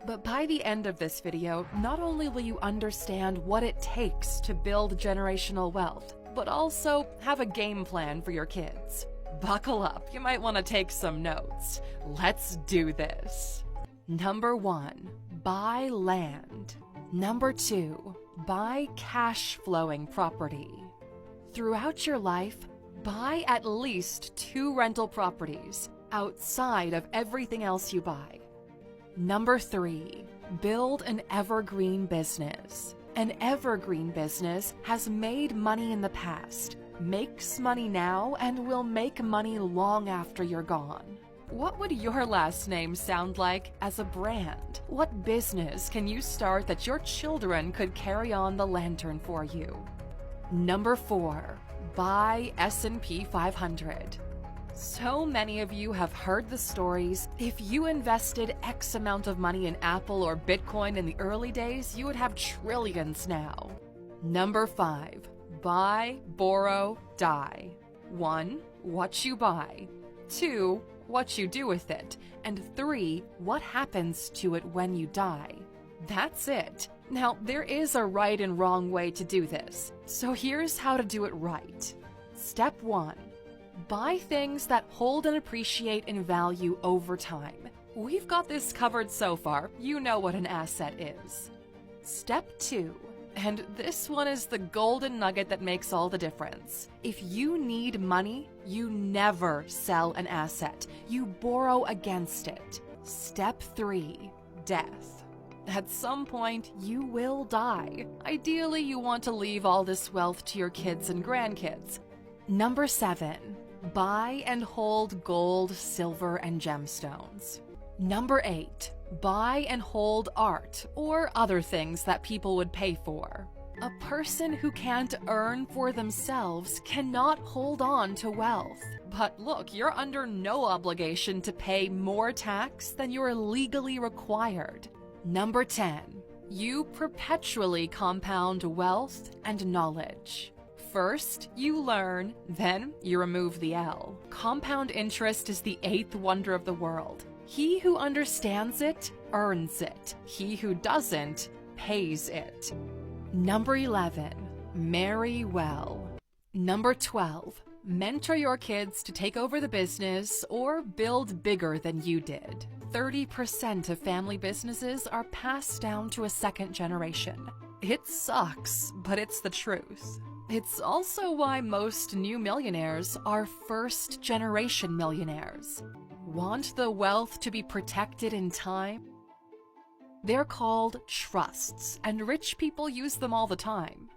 But by the end of this video, not only will you understand what it takes to build generational wealth, but also have a game plan for your kids. Buckle up, you might want to take some notes. Let's do this. Number 1, buy land. Number 2, buy cash flowing property. Throughout your life, buy at least 2 rental properties outside of everything else you buy. Number 3, build an evergreen business. An evergreen business has made money in the past, makes money now, and will make money long after you're gone. What would your last name sound like as a brand? What business can you start that your children could carry on the lantern for you? Number 4, buy S&P 500. So many of you have heard the stories. If you invested X amount of money in Apple or Bitcoin in the early days, you would have trillions now. Number 5, buy, borrow, die. 1, what you buy. 2, what you do with it. And 3, what happens to it when you die. That's it. Now, there is a right and wrong way to do this. So here's how to do it right. Step 1. Buy things that hold and appreciate in value over time. We've got this covered so far. You know what an asset is. Step 2, and this one is the golden nugget that makes all the difference. If you need money, you never sell an asset. You borrow against it. Step 3, death. At some point, you will die. Ideally, you want to leave all this wealth to your kids and grandkids. Number 7, buy and hold gold, silver, and gemstones. Number 8, buy and hold art or other things that people would pay for. A person who can't earn for themselves cannot hold on to wealth. But look, you're under no obligation to pay more tax than you're legally required. Number 10, you perpetually compound wealth and knowledge. First, you learn, then you remove the L. Compound interest is the 8th wonder of the world. He who understands it, earns it. He who doesn't, pays it. Number 11, marry well. Number 12, mentor your kids to take over the business or build bigger than you did. 30% of family businesses are passed down to a second generation. It sucks, but it's the truth. It's also why most new millionaires are first-generation millionaires. Want the wealth to be protected in time? They're called trusts, and rich people use them all the time.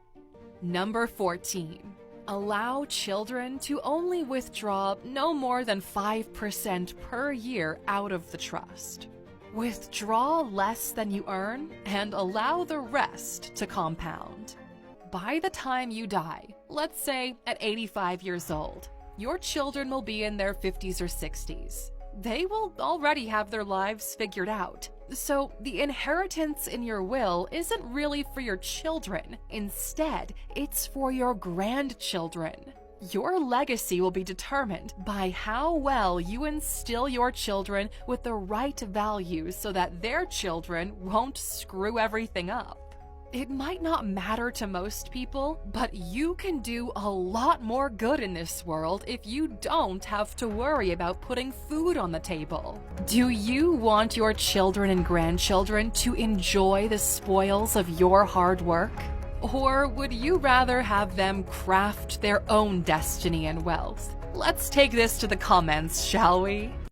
Number 14. Allow children to only withdraw no more than 5% per year out of the trust. Withdraw less than you earn and allow the rest to compound. By the time you die, let's say at 85 years old, your children will be in their 50s or 60s. They will already have their lives figured out. So the inheritance in your will isn't really for your children. Instead, it's for your grandchildren. Your legacy will be determined by how well you instill your children with the right values so that their children won't screw everything up. It might not matter to most people, but you can do a lot more good in this world if you don't have to worry about putting food on the table. Do you want your children and grandchildren to enjoy the spoils of your hard work? Or would you rather have them craft their own destiny and wealth? Let's take this to the comments, shall we?